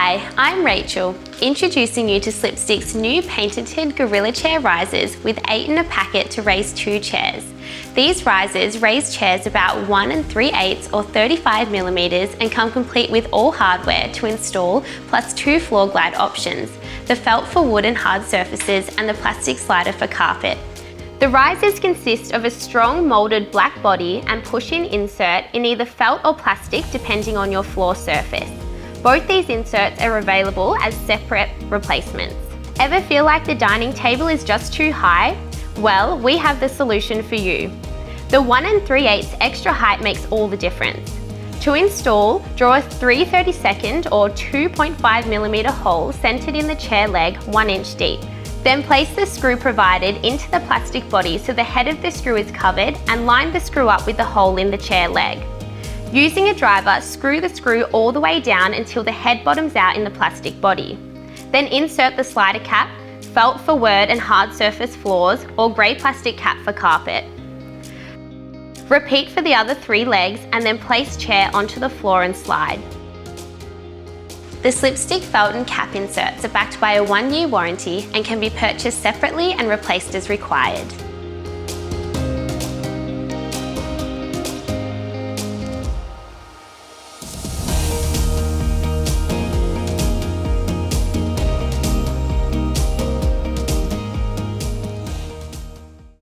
Hi, I'm Rachel, introducing you to Slipstick's new patented Gorilla Chair risers with 8 in a packet to raise 2 chairs. These risers raise chairs about 1 3/8 or 35mm and come complete with all hardware to install, plus 2 floor glide options, the felt for wood and hard surfaces and the plastic slider for carpet. The risers consist of a strong moulded black body and push-in insert in either felt or plastic depending on your floor surface. Both these inserts are available as separate replacements. Ever feel like the dining table is just too high? Well, we have the solution for you. The 1 3/8 extra height makes all the difference. To install, draw a 3/32 or 2.5mm hole centered in the chair leg 1 inch deep. Then place the screw provided into the plastic body so the head of the screw is covered and line the screw up with the hole in the chair leg. Using a driver, screw the screw all the way down until the head bottoms out in the plastic body. Then insert the slider cap, felt for wood and hard surface floors, or grey plastic cap for carpet. Repeat for the other 3 legs and then place chair onto the floor and slide. The Slipstick felt and cap inserts are backed by a 1-year warranty and can be purchased separately and replaced as required.